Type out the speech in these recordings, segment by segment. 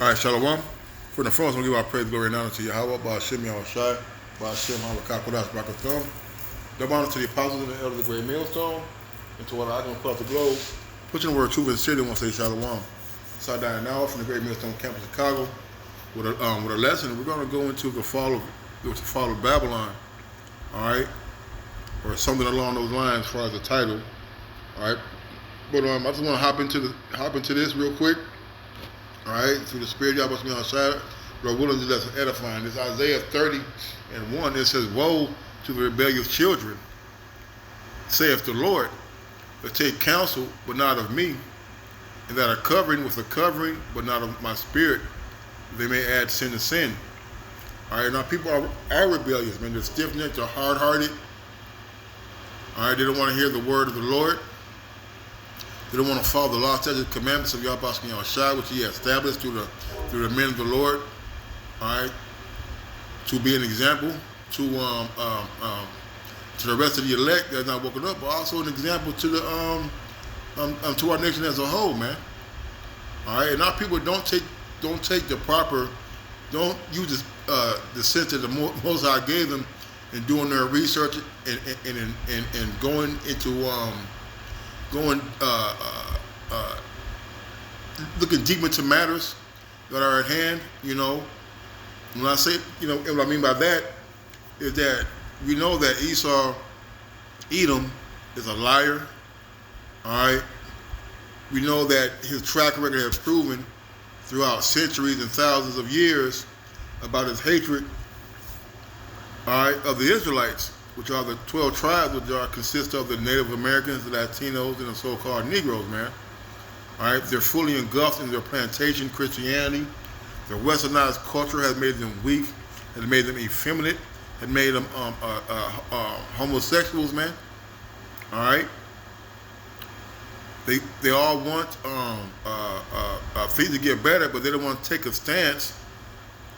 All right, Shalom. For the first, I'm going to give our praise, glory, and honor to Yahweh, Ba'ashem Yahushai, Ba'ashem Hamakakodas, Bakathon. Double honor to the apostles and the elders of the great millstone, and to all the icons across the globe. Pushing the word of truth and sincerity, I want to say Shalom. Side down now from the great millstone campus, Chicago, with a lesson. We're going to go into the fall of Babylon, all right, or something along those lines as far as the title, all right. But I just want to hop into this real quick. All right, through the Spirit, y'all must be on side. Lord willing, that's edifying. This Isaiah 30:1. It says, "Woe to the rebellious children, saith the Lord, that take counsel, but not of me, and that are covering with a covering, but not of my spirit. They may add sin to sin." All right, now people are rebellious, man. They're stiff-necked, they're hard-hearted. All right, they don't want to hear the word of the Lord. They don't want to follow the law, statutes, commandments of Yahweh Shai, which He has established through the men of the Lord. All right, to be an example to the rest of the elect that's not woken up, but also an example to the to our nation as a whole, man. All right, and our people don't take the proper, don't use the sense that the Most High gave them in doing their research and going into looking deep into matters that are at hand. You know, when I say, what I mean by that is that we know that Edom is a liar. All right, we know that his track record has proven throughout centuries and thousands of years about his hatred, all right, of the Israelites, which are the 12 tribes, which consist of the Native Americans, the Latinos, and the so-called Negroes, man. All right, they're fully engulfed in their plantation Christianity. Their westernized culture has made them weak, has made them effeminate, has made them homosexuals, man. All right. They all want things to get better, but they don't want to take a stance,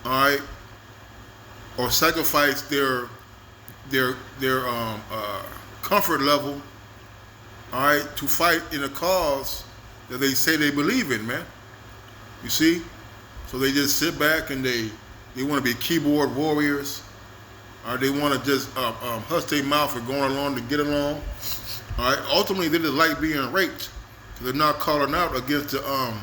all right, or sacrifice their comfort level, all right, to fight in a cause that they say they believe in, man. You see? So they just sit back and they want to be keyboard warriors, or they want to just hush their mouth for going along to get along. All right. Ultimately, they just like being raped. So they're not calling out against the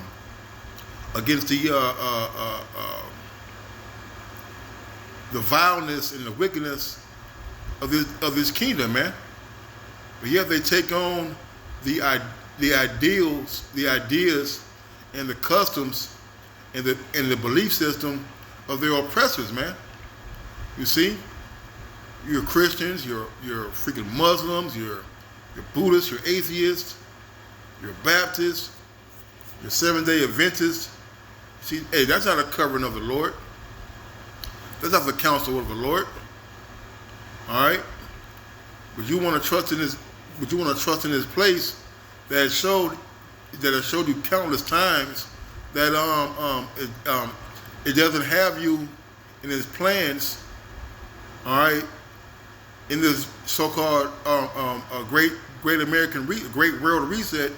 vileness and the wickedness of this kingdom, man. But yet they take on the ideals, the ideas, and the customs, and the belief system of their oppressors, man. You see, you're Christians, you're freaking Muslims, you're Buddhists, you're atheists, you're Baptists, you're Seventh-day Adventists. See, hey, that's not a covering of the Lord. That's not the counsel of the Lord. All right, but you want to trust in this. But you want to trust in this place that has showed you countless times that it doesn't have you in its plans. All right, in this so-called great great world reset,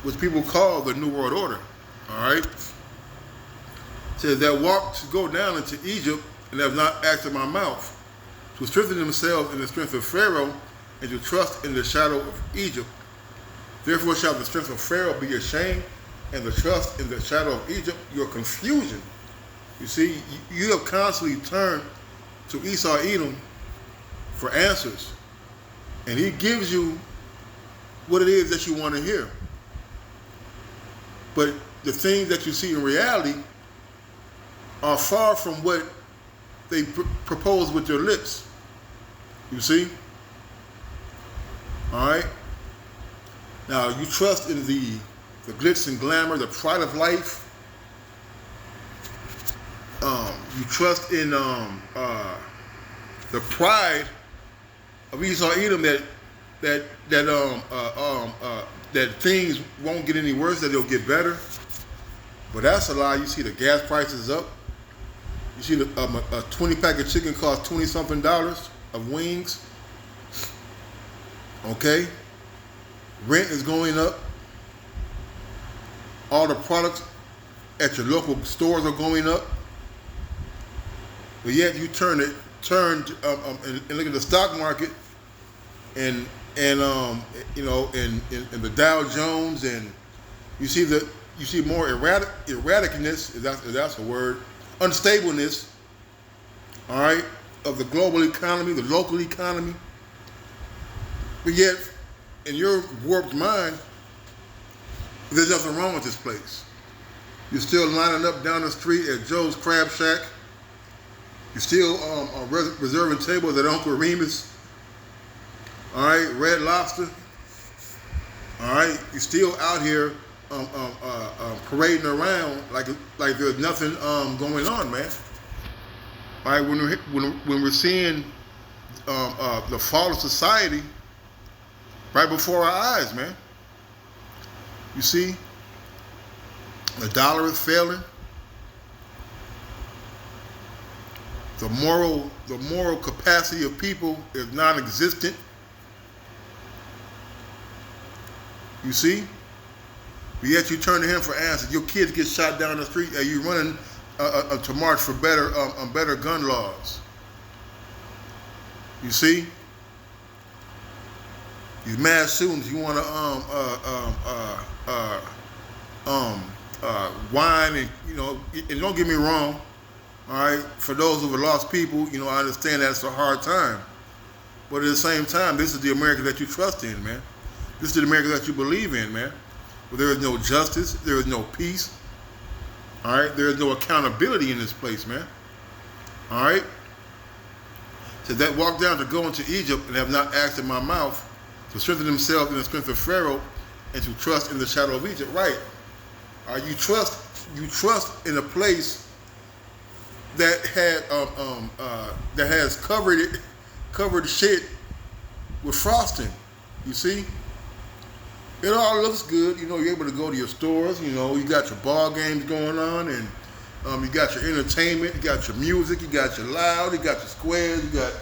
which people call the New World Order. All right, it says that walk to go down into Egypt and have not acted in my mouth, to strengthen themselves in the strength of Pharaoh, and to trust in the shadow of Egypt. Therefore shall the strength of Pharaoh be your shame, and the trust in the shadow of Egypt your confusion. You see, you have constantly turned to Esau Edom for answers, and he gives you what it is that you want to hear. But the things that you see in reality are far from what they propose with their lips. You see? All right? Now, you trust in the glitz and glamour, the pride of life. You trust in the pride of Esau Edom that things won't get any worse, that they'll get better. But that's a lie. You see the gas prices up. You see a 20-pack of chicken costs $20-something of wings. Okay? Rent is going up. All the products at your local stores are going up, but yet you turn and look at the stock market and you know, in the Dow Jones, and you see more erraticness, if that's a word, unstableness, all right, of the global economy, the local economy. But yet, in your warped mind, there's nothing wrong with this place. You're still lining up down the street at Joe's Crab Shack. You're still reserving tables at Uncle Remus. All right, Red Lobster. All right, you're still out here parading around like there's nothing going on, man. All right, when we're seeing the fall of society right before our eyes, man. You see, the dollar is failing. The moral capacity of people is non-existent. You see? But yet you turn to him for answers. Your kids get shot down the street. Are you running to march for better gun laws? You see? These mass shootings. You want to whine, and you know. And don't get me wrong. All right, for those who have lost people, you know, I understand that's a hard time. But at the same time, this is the America that you trust in, man. This is the America that you believe in, man. Where there is no justice, there is no peace. All right, there is no accountability in this place, man. All right. So that walk down to go into Egypt and have not asked in my mouth to strengthen themselves in the strength of Pharaoh and to trust in the shadow of Egypt. Right. All right, you trust in a place that has covered shit with frosting. You see, it all looks good. You know, you're able to go to your stores. You know, you got your ball games going on, and you got your entertainment. You got your music. You got your loud. You got your squares. You got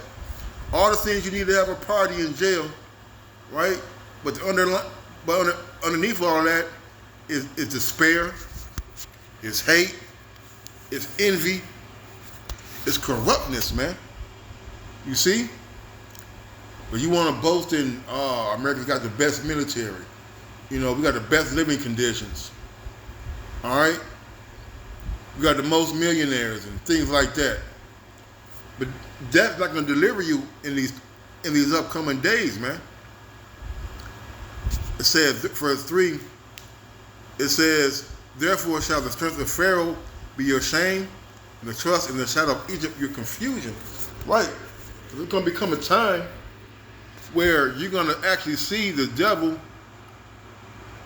all the things you need to have a party in jail, right? But underneath all that is despair, is hate, is envy. It's corruptness, man. You see? But you want to boast in, America's got the best military. You know, we got the best living conditions. All right? We got the most millionaires and things like that. But that's not going to deliver you in these upcoming days, man. It says, verse 3, it says, therefore shall the strength of Pharaoh be your shame, and the trust in the shadow of Egypt, your confusion. Right. There's going to become a time where you're going to actually see the devil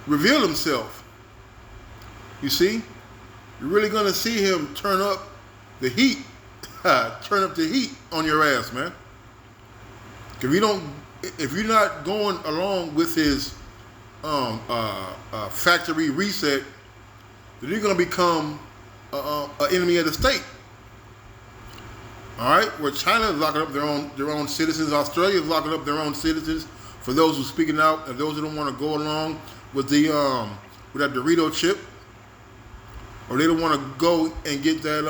reveal himself. You see? You're really going to see him turn up the heat. Turn up the heat on your ass, man. If you're not going along with his factory reset, then you're going to become an enemy of the state. All right, where China is locking up their own citizens, Australia is locking up their own citizens for those who are speaking out and those who don't want to go along with the with that Dorito chip, or they don't want to go and get that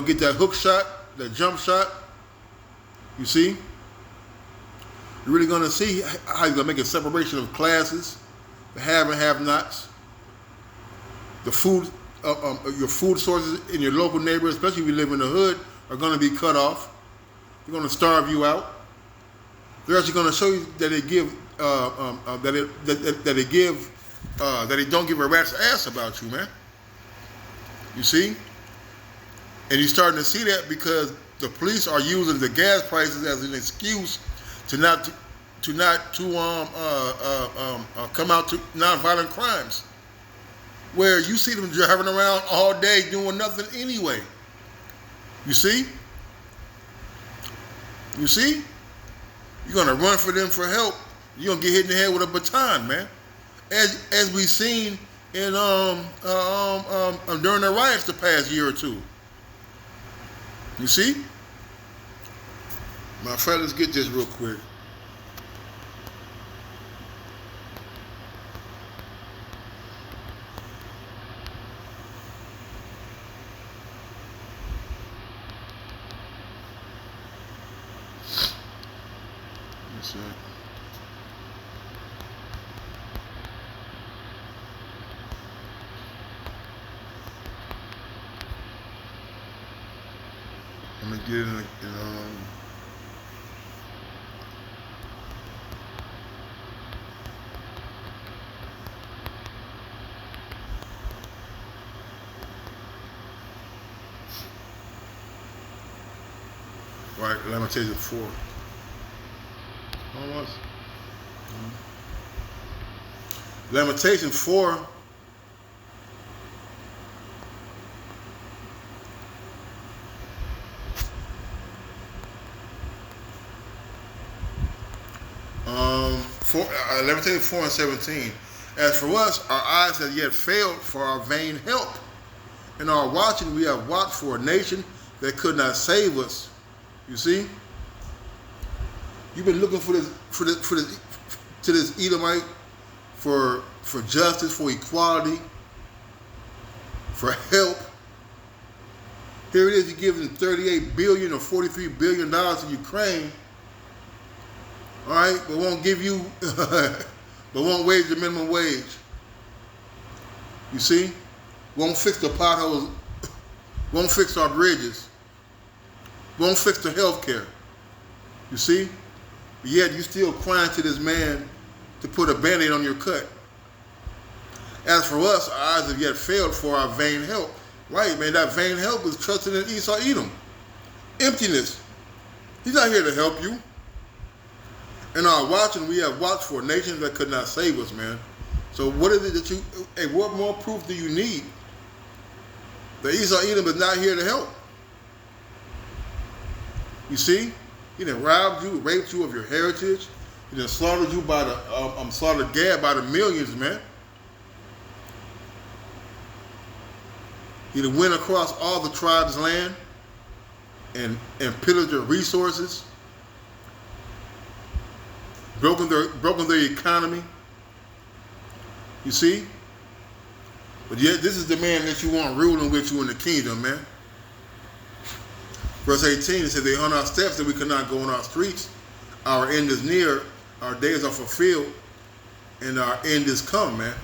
get that hook shot, that jump shot. You see, you're really gonna see how you're gonna make a separation of classes, the have and have-nots. The food, your food sources in your local neighborhood, especially if you live in the hood, are going to be cut off. They're going to starve you out. They're actually going to show you that they don't give a rat's ass about you, man. You see, and you're starting to see that because the police are using the gas prices as an excuse to not come out to nonviolent crimes, where you see them driving around all day doing nothing anyway. You see? You see? You're gonna run for them for help. You're gonna get hit in the head with a baton, man. As we've seen in during the riots the past year or two. You see? My friend, let's get this real quick. 'Cause see. Let me get in right, Lamentations 4. Almost. Lamentations 4. Lamentations 4 and 17. As for us, our eyes have yet failed for our vain help. In our watching, we have watched for a nation that could not save us. You see, you've been looking for this Edomite for justice, for equality, for help. Here it is, you're giving $38 billion or $43 billion to Ukraine. All right, but won't give you, but won't wage the minimum wage. You see, won't fix the potholes, won't fix our bridges, won't fix the health care. You see, but yet you still crying to this man to put a band-aid on your cut. As for us, our eyes have yet failed for our vain help. Right, man, that vain help is trusting in Esau Edom. Emptiness. He's not here to help you. In our watching, we have watched for nations that could not save us, man. So what is it that you, hey, what more proof do you need that Esau Edom is not here to help? You see, he done robbed you, raped you of your heritage. He done slaughtered you by the, slaughtered Gad by the millions, man. He done went across all the tribes' land and pillaged their resources. Broken their economy. You see? But yet this is the man that you want ruling with you in the kingdom, man. Verse 18, it says, they hunt our steps that we cannot go on our streets. Our end is near, our days are fulfilled, and our end is come, man.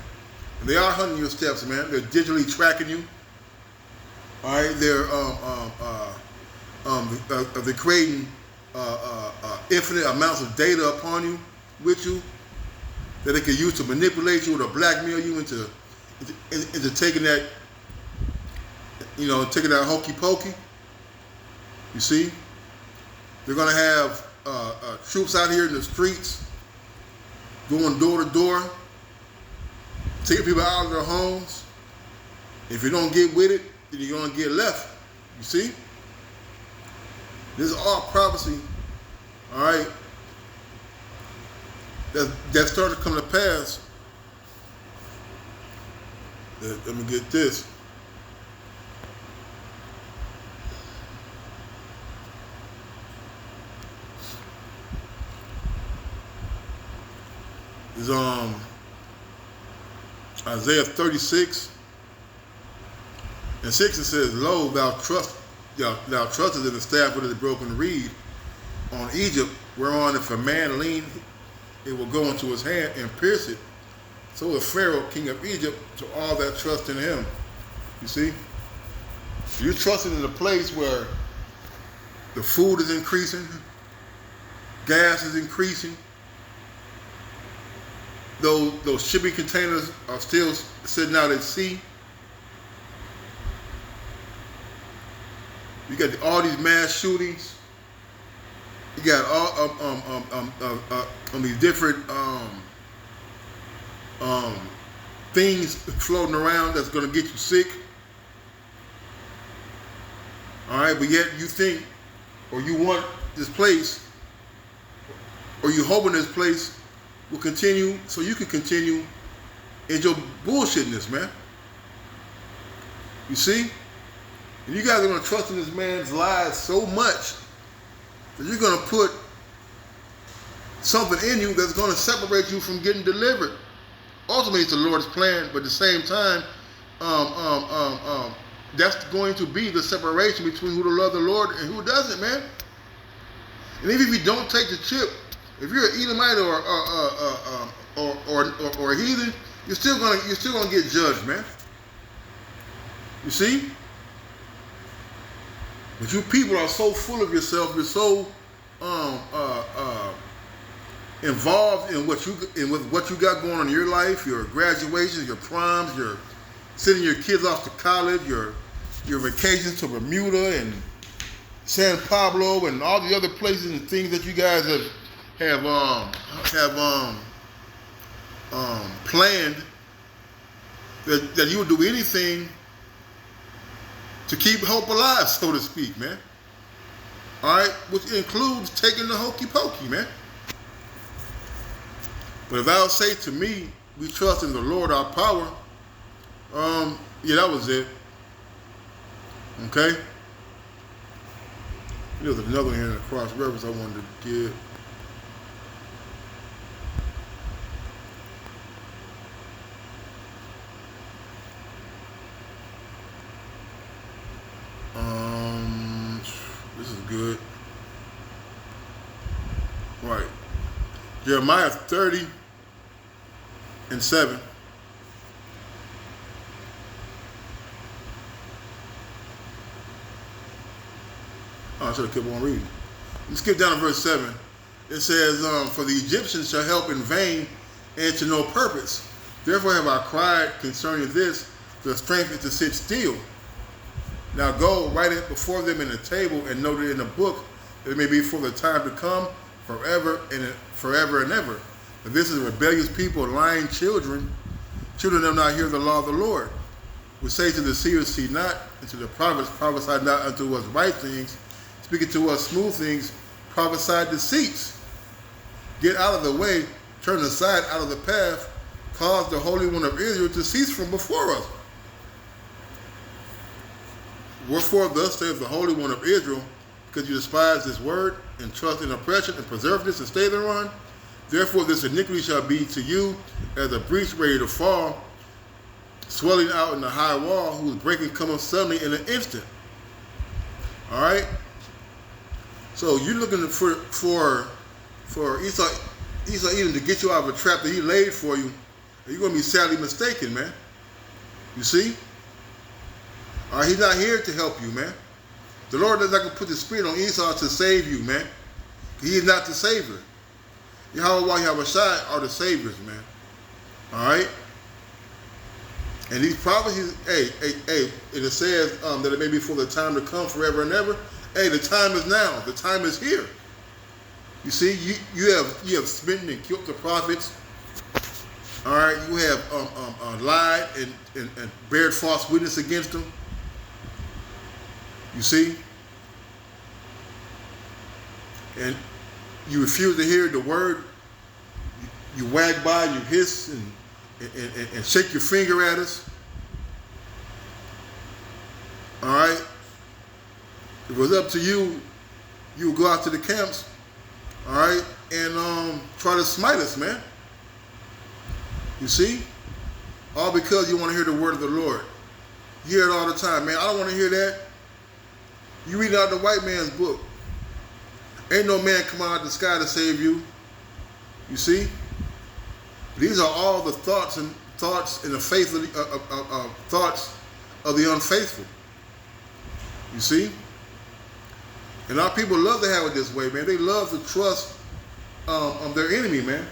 And they are hunting your steps, man. They're digitally tracking you. All right, they're creating infinite amounts of data upon you, with you, that they can use to manipulate you or to blackmail you into taking that, taking that hokey pokey. You see, they're gonna have troops out here in the streets, going door to door, taking people out of their homes. If you don't get with it, then you're gonna get left. You see, this is all prophecy. All right, that's starting to come to pass. Let me get this. It's Isaiah 36 and 6. It says, "Lo, thou trustest in the staff with the broken reed on Egypt, whereon if a man lean, it will go into his hand and pierce it. So is Pharaoh, king of Egypt, to all that trust in him." You see? You're trusting in a place where the food is increasing, gas is increasing, those shipping containers are still sitting out at sea. You got all these mass shootings. You got all these different things floating around that's going to get you sick. All right, but yet you think, or you want this place, or you hoping this place will continue so you can continue in your bullshitness, man. You see? And you guys are going to trust in this man's lies so much that you're going to put something in you that's going to separate you from getting delivered. Ultimately, it's the Lord's plan, but at the same time, that's going to be the separation between who to love the Lord and who doesn't, man. And even if you don't take the chip, If you're an Edomite or a heathen, you're still gonna get judged, man. You see? But you people are so full of yourself. You're so involved in what you got going on in your life, your graduations, your proms, your sending your kids off to college, your vacations to Bermuda and San Pablo and all the other places and things that you guys have planned, that you would do anything to keep hope alive, so to speak, man. All right, which includes taking the hokey pokey, man. But if thou say to me, we trust in the Lord our power, yeah, that was it. Okay? There was another one here in the cross reference I wanted to give. This is good. Right. Jeremiah 30:7. I should have kept on reading. Let's skip down to verse 7. It says, for the Egyptians shall help in vain and to no purpose. Therefore have I cried concerning this, the strength is to sit still. Now go, write it before them in a table and note it in a book, that it may be for the time to come, forever and ever. But this is a rebellious people, lying children. Children do not hear the law of the Lord. We say to the seers, see not, and to the prophets, prophesy not unto us right things, speaking to us smooth things, prophesy deceits. Get out of the way, turn aside out of the path, cause the Holy One of Israel to cease from before us. Wherefore thus saith the Holy One of Israel, because you despise this word, and trust in oppression, and preserve this, and stay thereon, therefore this iniquity shall be to you as a breach ready to fall, swelling out in the high wall, whose breaking cometh suddenly in an instant. All right? So you're looking for Esau Edom to get you out of a trap that he laid for you, and you're going to be sadly mistaken, man. You see? All right, he's not here to help you, man. The Lord is not going to put the spirit on Esau to save you, man. He is not the savior. Yahweh Yahushua are the saviors, man. All right? And these prophecies, and it says that it may be for the time to come, forever and ever. Hey, the time is now. The time is here. You see, you have smitten and killed the prophets. All right, you have lied and bared false witness against them. You see, and you refuse to hear the word. You wag by, you hiss and shake your finger at us. All right. If it was up to you, you would go out to the camps, all right, and try to smite us, man. You see? All because you want to hear the word of the Lord. You hear it all the time, man. I don't want to hear that. You read out the white man's book. Ain't no man come out of the sky to save you. You see? These are all the thoughts and the faith of thoughts of the unfaithful. You see? And our people love to have it this way, man. They love to trust their enemy, man.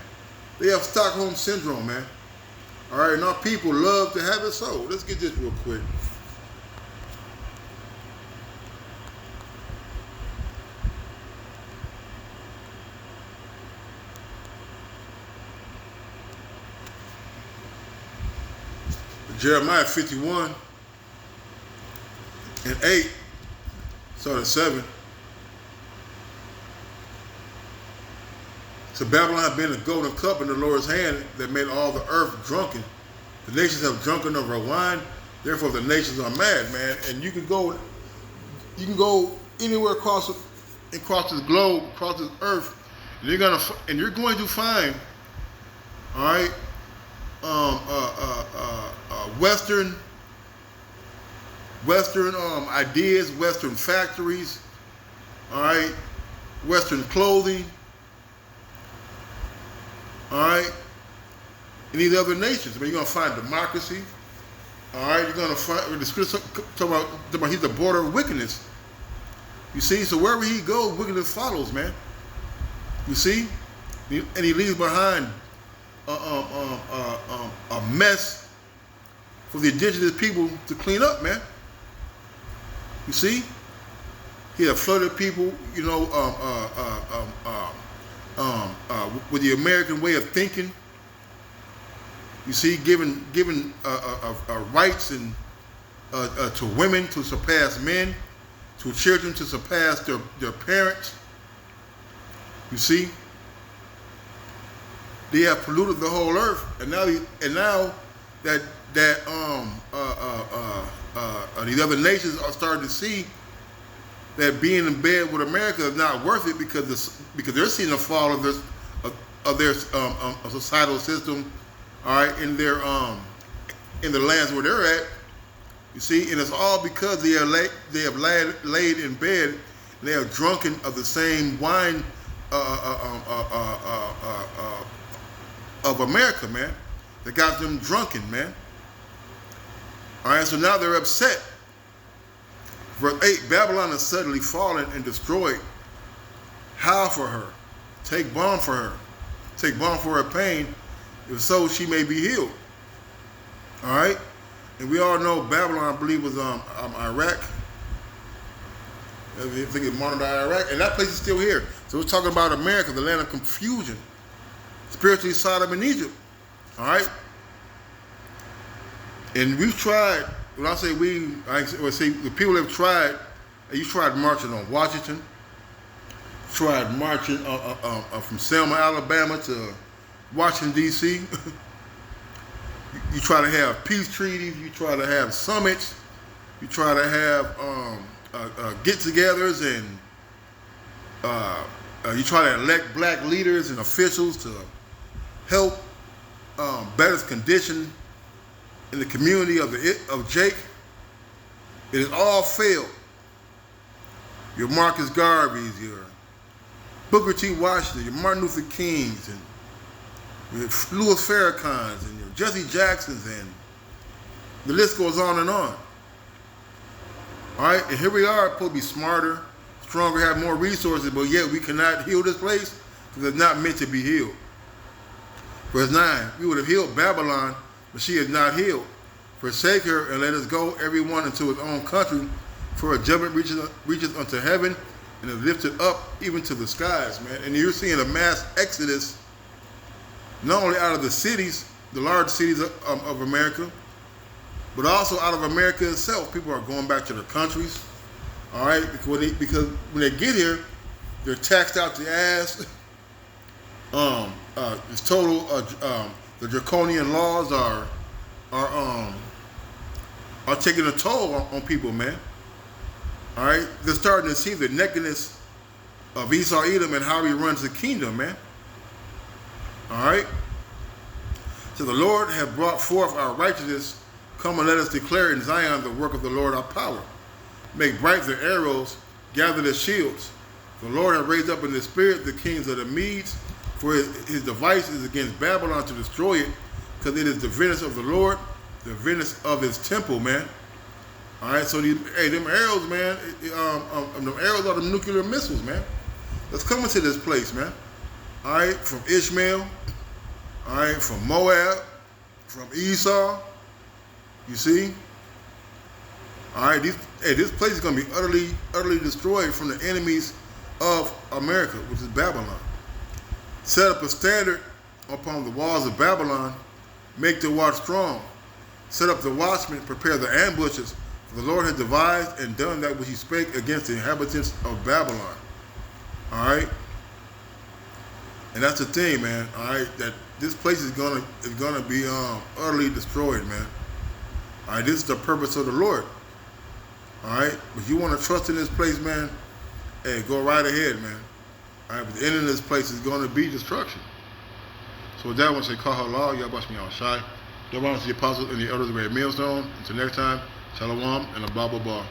They have Stockholm Syndrome, man. All right, and our people love to have it so. Let's get this real quick. Jeremiah 51 and 8, starting at 7. So Babylon had been a golden cup in the Lord's hand that made all the earth drunken. The nations have drunken of her wine, therefore the nations are mad, man. And you can go anywhere across this globe, across this earth, and you're going to find, all right, Western ideas, Western factories, all right, Western clothing, All right, in these other nations. I mean, you're gonna find democracy. All right, you're gonna find the scripture talking about he's the border of wickedness. You see, so wherever he goes, wickedness follows, man. You see, and he leaves behind a mess for the indigenous people to clean up, man. You see, he had flooded people, you know, with the American way of thinking. You see, giving rights and to women to surpass men, to children to surpass their parents. You see, they have polluted the whole earth, and now that these other nations are starting to see that being in bed with America is not worth it because they're seeing the fall of their societal system. All right, in the lands where they're at, you see, and it's all because they have laid in bed, and they are drunken of the same wine of America, man. That got them drunken, man. All right, so now they're upset. Verse 8: Babylon is suddenly fallen and destroyed. Howl for her, take balm for her, take balm for her pain. If so, she may be healed. All right? And we all know Babylon, I believe, was Iraq. I think it's modern day Iraq. And that place is still here. So we're talking about America, the land of confusion. Spiritually, Sodom and Egypt. All right? And we've tried, when I say we, I would say the people have tried, you tried marching on Washington, tried marching from Selma, Alabama to Washington, D.C. You try to have peace treaties. You try to have summits. You try to have get-togethers, and you try to elect black leaders and officials to help better the condition in the community of Jake. It has all failed. Your Marcus Garveys, your Booker T. Washington, your Martin Luther Kings, and your Louis Farrakhan's, and your Jesse Jacksons, and the list goes on and on. All right, and here we are, supposed to be smarter, stronger, have more resources, but yet we cannot heal this place because it's not meant to be healed. Verse 9: We would have healed Babylon, but she is not healed. Forsake her and let us go, everyone into his own country, for her judgment reaches unto heaven and is lifted up even to the skies, man. And you're seeing a mass exodus, not only out of the cities, the large cities of America, but also out of America itself. People are going back to their countries, all right? Because when they get here, they're taxed out the ass. It's total. The draconian laws are taking a toll on people, man. All right, they're starting to see the nakedness of Esau Edom and how he runs the kingdom, man. All right. So the Lord hath brought forth our righteousness. Come and let us declare in Zion the work of the Lord our power. Make bright their arrows, gather their shields. The Lord hath raised up in the spirit the kings of the Medes, for his device is against Babylon to destroy it, because it is the vengeance of the Lord, the vengeance of his temple, man. All right, so them arrows, man, them arrows are the nuclear missiles, man. Let's come into this place, man. All right, from Ishmael, all right, from Moab, from Esau, you see? All right, this place is going to be utterly destroyed from the enemies of America, which is Babylon. Set up a standard upon the walls of Babylon, make the watch strong. Set up the watchmen, prepare the ambushes, for the Lord has devised and done that which he spake against the inhabitants of Babylon. All right? And that's the thing, man, all right, that this place is gonna be utterly destroyed, man. All right, this is the purpose of the Lord. All right? If you want to trust in this place, man, hey, go right ahead, man. All right, but the end of this place is going to be destruction. So with that, I want to say, Kahala, Yabash me Shai. Y'all want to see the apostles and the elders of the Great Millstone. Until next time, Shalom and a blah, blah, blah.